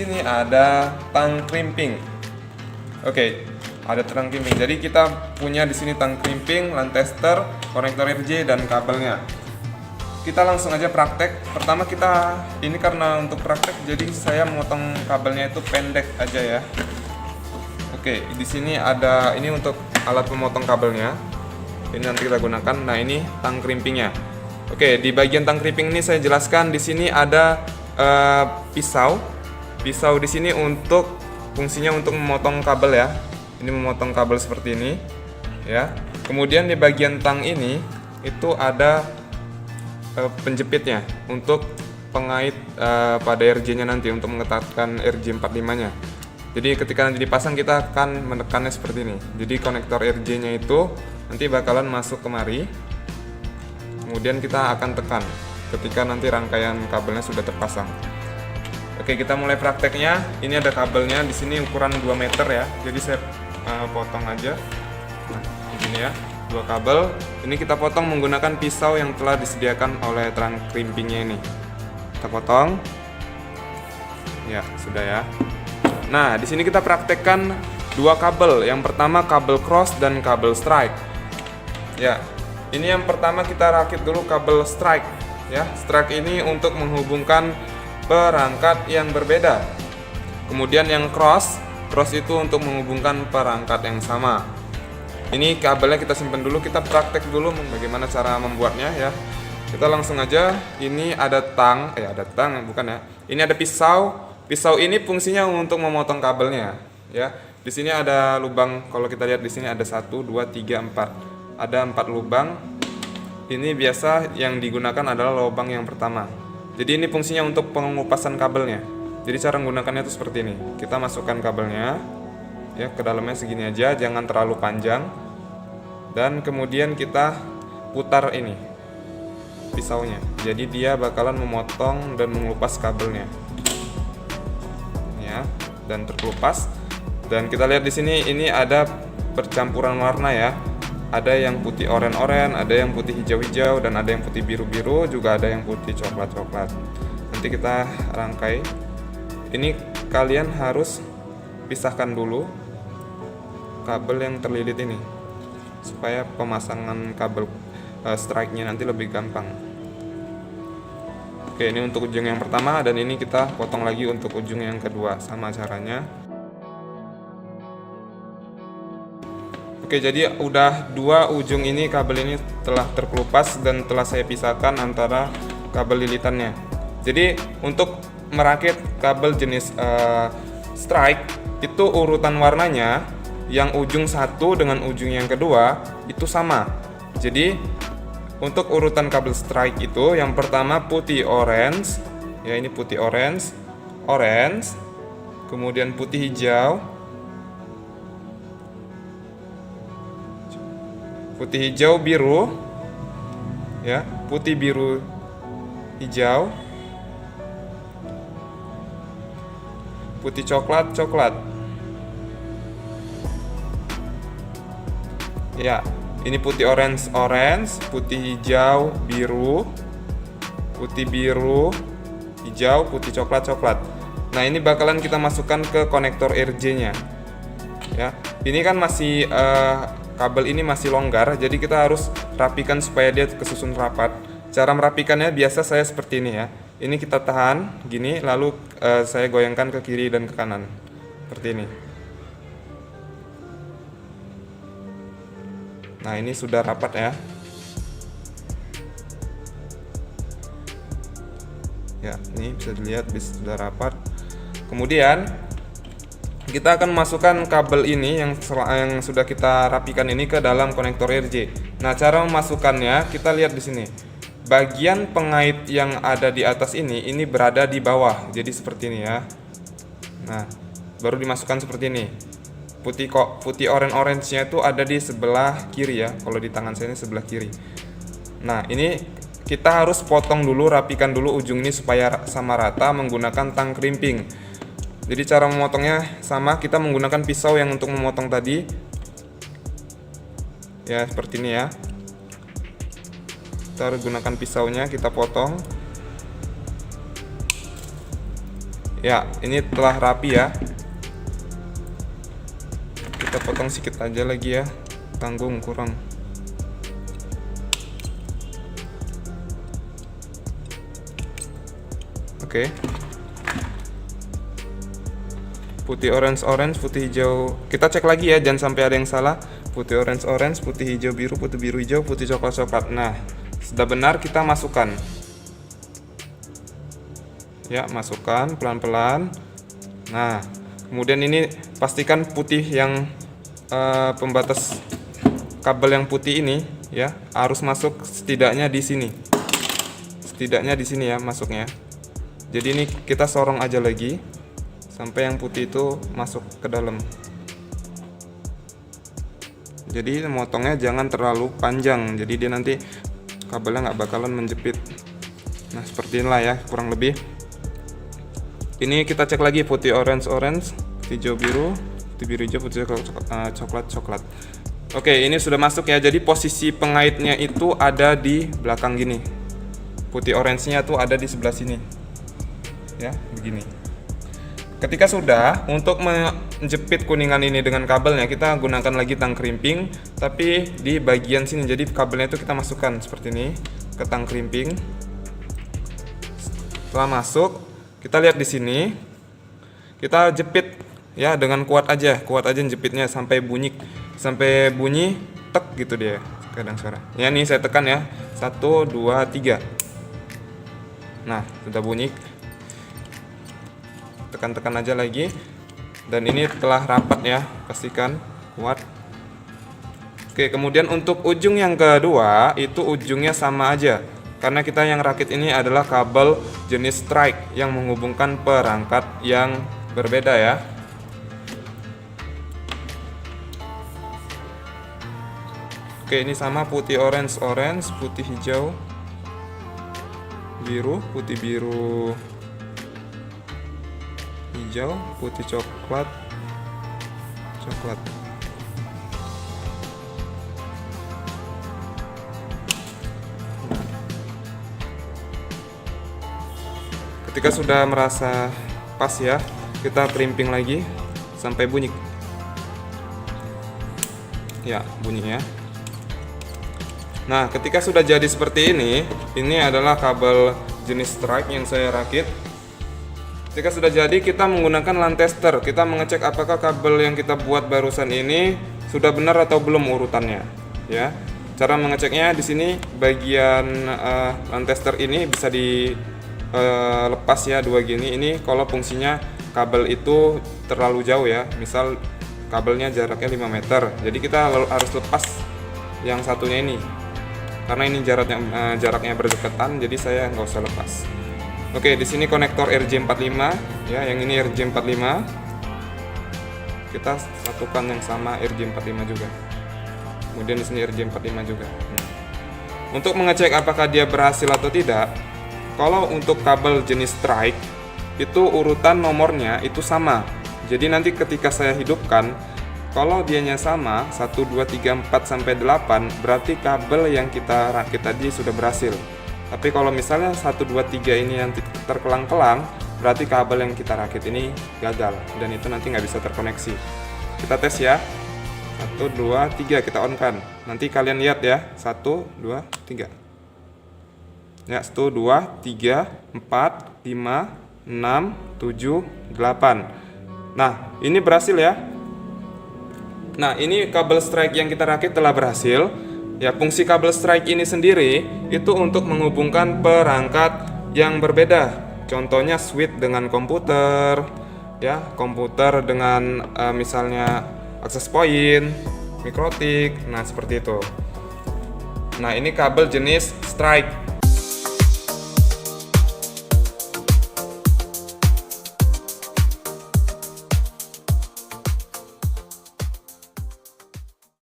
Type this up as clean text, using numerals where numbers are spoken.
sini ada tang crimping. Oke, ada tang crimping. Jadi kita punya di sini tang crimping, line tester, konektor RJ dan kabelnya. Kita langsung aja praktek. Pertama kita ini karena untuk praktek jadi saya memotong kabelnya itu pendek aja ya. Oke, di sini ada ini untuk alat pemotong kabelnya. Ini nanti kita gunakan. Nah, ini tang crimpingnya. Oke, di bagian tang crimping ini saya jelaskan di sini ada pisau. Pisau di sini untuk fungsinya untuk memotong kabel ya. Ini memotong kabel seperti ini ya. Kemudian di bagian tang ini itu ada penjepitnya untuk pengait pada RJ-nya nanti untuk mengetatkan RJ45-nya. Jadi ketika nanti dipasang kita akan menekannya seperti ini. Jadi konektor RJ-nya itu nanti bakalan masuk kemari. Kemudian kita akan tekan ketika nanti rangkaian kabelnya sudah terpasang. Oke, kita mulai prakteknya. Ini ada kabelnya di sini ukuran 2 meter ya. Jadi saya potong aja. Nah, begini ya. 2 kabel. Ini kita potong menggunakan pisau yang telah disediakan oleh tang crimpingnya ini. Kita potong. Ya, sudah ya. Nah, di sini kita praktekkan 2 kabel. Yang pertama kabel cross dan kabel strike. Ya. Ini yang pertama kita rakit dulu kabel strike ya. Strike ini untuk menghubungkan perangkat yang berbeda. Kemudian yang cross itu untuk menghubungkan perangkat yang sama. Ini kabelnya kita simpan dulu, kita praktek dulu bagaimana cara membuatnya ya. Kita langsung aja. Ini ada tang, bukan ya. Ini ada pisau. Pisau ini fungsinya untuk memotong kabelnya ya. Di sini ada lubang, kalau kita lihat di sini ada 1 2 3 4. Ada 4 lubang. Ini biasa yang digunakan adalah lubang yang pertama. Jadi ini fungsinya untuk pengupasan kabelnya. Jadi cara menggunakannya itu seperti ini. Kita masukkan kabelnya ya ke dalamnya segini aja, jangan terlalu panjang. Dan kemudian kita putar ini pisaunya. Jadi dia bakalan memotong dan mengelupas kabelnya. Ya, dan terkelupas. Dan kita lihat di sini ini ada percampuran warna ya. Ada yang putih oren-oren, ada yang putih hijau-hijau, dan ada yang putih biru-biru, juga ada yang putih coklat-coklat. Nanti kita rangkai. Ini kalian harus pisahkan dulu kabel yang terlilit ini supaya pemasangan kabel strike-nya nanti lebih gampang. Oke, ini untuk ujung yang pertama, dan ini kita potong lagi untuk ujung yang kedua, sama caranya. Oke, jadi udah 2 ujung ini kabel ini telah terkelupas dan telah saya pisahkan antara kabel lilitannya. Jadi untuk merakit kabel jenis strike itu urutan warnanya yang ujung 1 dengan ujung yang kedua itu sama. Jadi untuk urutan kabel strike itu yang pertama putih orange ya, ini putih orange, kemudian putih hijau, putih hijau biru ya, putih biru hijau, putih coklat ya. Ini putih orange, putih hijau biru, putih biru hijau, putih coklat. Nah, ini bakalan kita masukkan ke konektor RJ nya ya. Ini kan masih kabel ini masih longgar, jadi kita harus rapikan supaya dia kesusun rapat. Cara merapikannya biasa saya seperti ini ya. Ini kita tahan gini, lalu saya goyangkan ke kiri dan ke kanan seperti ini. Nah, ini sudah rapat ya. Ya, ini bisa dilihat sudah rapat. Kemudian kita akan masukkan kabel ini yang sudah kita rapikan ini ke dalam konektor RJ. Nah, cara memasukkannya kita lihat di sini. Bagian pengait yang ada di atas ini berada di bawah. Jadi seperti ini ya. Nah, baru dimasukkan seperti ini. Putih orange-nya itu ada di sebelah kiri ya. Kalau di tangan saya ini sebelah kiri. Nah, ini kita harus potong dulu, rapikan dulu ujung ini supaya sama rata menggunakan tang crimping. Jadi cara memotongnya sama, kita menggunakan pisau yang untuk memotong tadi. Ya, seperti ini ya. Kita harus gunakan pisaunya, kita potong. Ya, ini telah rapi ya. Kita potong sedikit aja lagi ya, tanggung kurang. Oke. Putih orange, putih hijau. Kita cek lagi ya, jangan sampai ada yang salah. Putih orange, putih hijau biru, putih biru hijau, putih coklat. Nah, sudah benar, kita masukkan. Ya, masukkan pelan-pelan. Nah, kemudian ini pastikan putih yang pembatas kabel yang putih ini ya harus masuk setidaknya di sini. Setidaknya di sini ya masuknya. Jadi ini kita sorong aja lagi sampai yang putih itu masuk ke dalam. Jadi motongnya jangan terlalu panjang, jadi dia nanti kabelnya nggak bakalan menjepit. Nah, seperti inilah ya kurang lebih. Ini kita cek lagi putih orange, putih hijau biru, putih biru hijau, putih coklat. Oke, ini sudah masuk ya. Jadi posisi pengaitnya itu ada di belakang gini. Putih orange-nya tuh ada di sebelah sini. Ya, begini. Ketika sudah, untuk menjepit kuningan ini dengan kabelnya, kita gunakan lagi tang krimping, tapi di bagian sini. Jadi kabelnya itu kita masukkan seperti ini ke tang krimping. Setelah masuk, kita lihat di sini, kita jepit ya dengan kuat aja jepitnya sampai bunyi tek gitu dia kadang suara. Ya nih saya tekan ya, 1, 2, 3. Nah sudah bunyi, tekan-tekan aja lagi, dan ini telah rapat ya, pastikan kuat. Oke, kemudian untuk ujung yang kedua itu ujungnya sama aja. Karena kita yang rakit ini adalah kabel jenis strike yang menghubungkan perangkat yang berbeda ya. Oke, ini sama putih orange, putih hijau biru, putih biru hijau, putih coklat. Ketika sudah merasa pas ya, kita krimping lagi sampai bunyi. Ya, bunyinya. Nah, ketika sudah jadi seperti ini adalah kabel jenis strike yang saya rakit. Ketika sudah jadi, kita menggunakan LAN tester. Kita mengecek apakah kabel yang kita buat barusan ini sudah benar atau belum urutannya, ya. Cara mengeceknya di sini bagian LAN tester ini bisa lepas ya, dua gini. Ini kalau fungsinya kabel itu terlalu jauh ya, misal kabelnya jaraknya 5 meter, jadi kita harus lepas yang satunya ini karena ini jaraknya berdekatan, jadi saya nggak usah lepas. Oke, di sini konektor RJ45 ya, yang ini RJ45, kita satukan yang sama RJ45 juga, kemudian di sini RJ45 juga. Untuk mengecek apakah dia berhasil atau tidak, kalau untuk kabel jenis strike itu urutan nomornya itu sama. Jadi nanti ketika saya hidupkan, kalau dianya sama 1, 2, 3, 4 sampai 8, berarti kabel yang kita rakit tadi sudah berhasil. Tapi kalau misalnya 1, 2, 3 ini nanti terkelang-kelang, berarti kabel yang kita rakit ini gagal dan itu nanti nggak bisa terkoneksi. Kita tes ya. 1, 2, 3 kita on kan. Nanti kalian lihat ya. 1, 2, 3. Ya, 1, 2, 3, 4, 5, 6, 7, 8. Nah, ini berhasil ya. Nah, ini kabel strike yang kita rakit telah berhasil. Ya, fungsi kabel strike ini sendiri itu untuk menghubungkan perangkat yang berbeda. Contohnya switch dengan komputer, ya, komputer dengan misalnya access point, mikrotik. Nah, seperti itu. Nah, ini kabel jenis strike.